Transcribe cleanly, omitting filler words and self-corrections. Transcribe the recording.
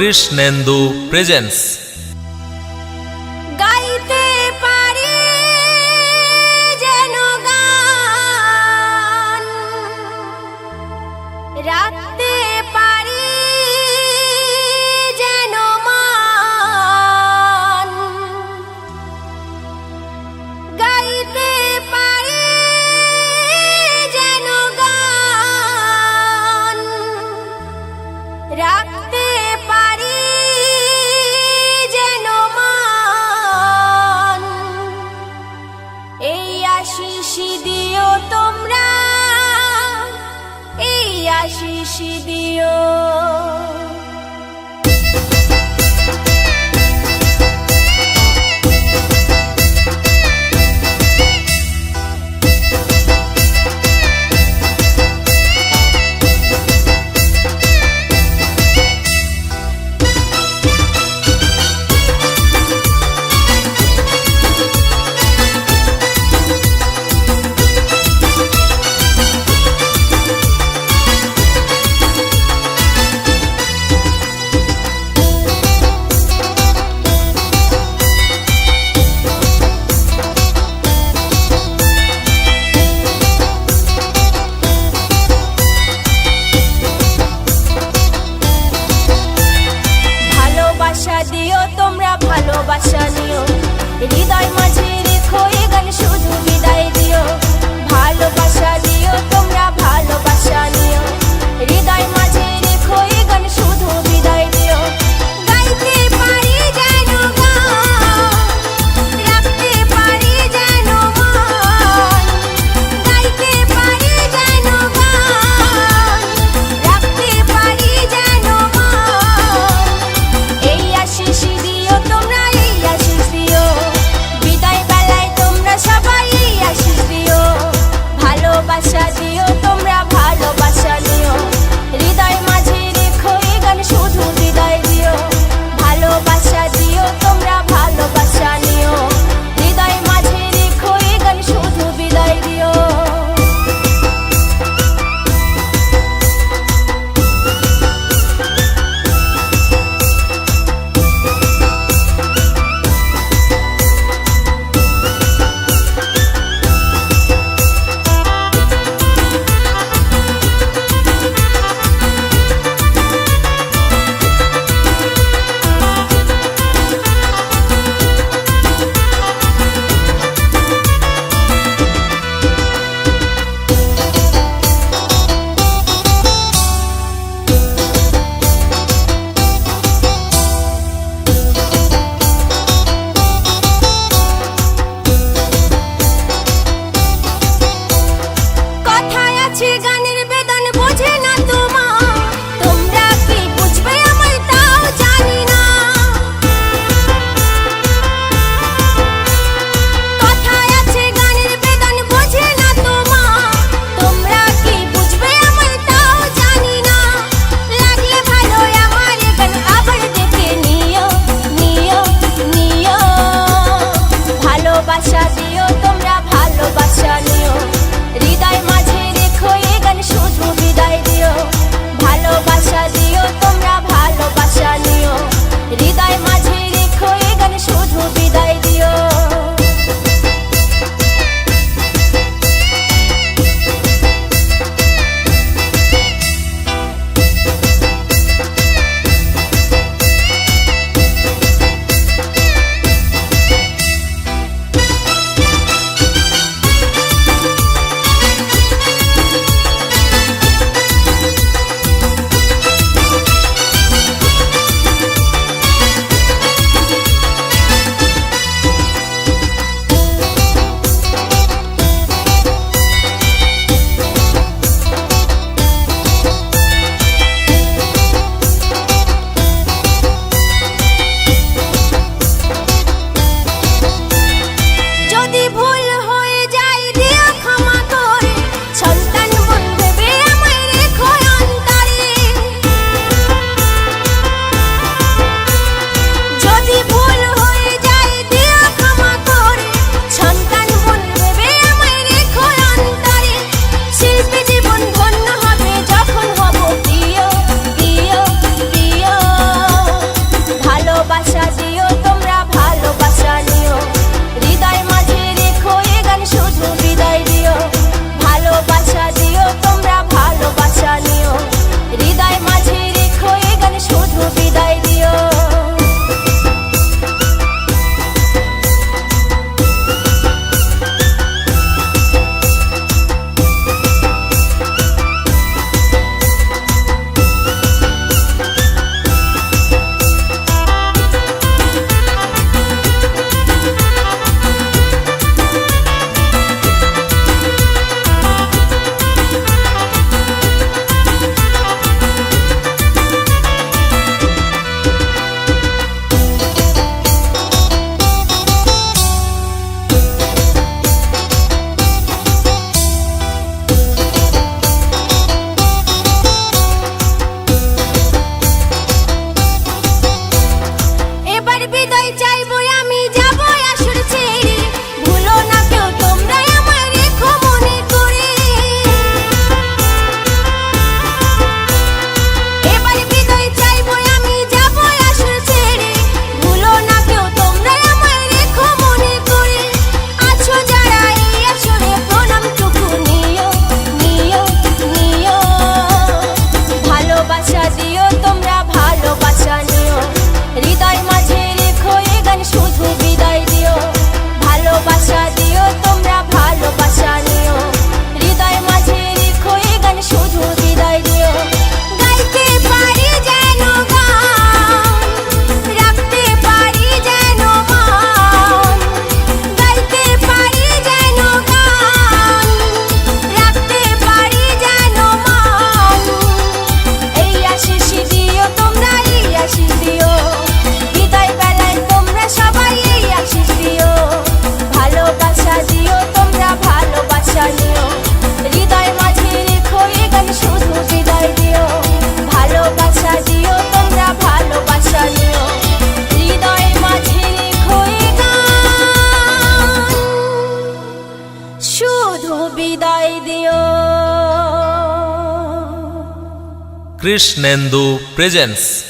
Krishnendu presence. গাইতে পারি যেন গান, রাখতে পারি যেন মান, গাইতে পারি যেন গান, রাখতে পারি যেন মান। এই আশিস দিও তোমরা, এই আশিস দিও। ভালোবাসা দিও তোমরা, ভালোবাসা নিও, হৃদয় মাঝে রেখো এ গান শুধু বিদায় দিও। ভালোবাসা দিও তোমরা, ভালোবাসা নিও, হৃদয় মাঝে রেখো এ গান শুধু বিদায় দিও। গাইতে পারি যেন গান, রাখতে পারি যেন মান, গাইতে পারি যেন গান, রাখতে পারি যেন মান। এই আশিস দিও তোমরা, এই আশিস দিও, বিদায় বেলায় তোমরা সবাই এই আশিস দিও। ভালোবাসা দিও তোমরা, ভালোবাসা নিও, হৃদয় মাঝে রেখো এ গান শুধু বিদায় দিও। ভালোবাসা দিও তোমরা, ভালোবাসা নিও, হৃদয় মাঝে রেখো এ গান শুধু বিদায় দিও। নিও। কৃষ্ণেন্দু প্রেজেন্স।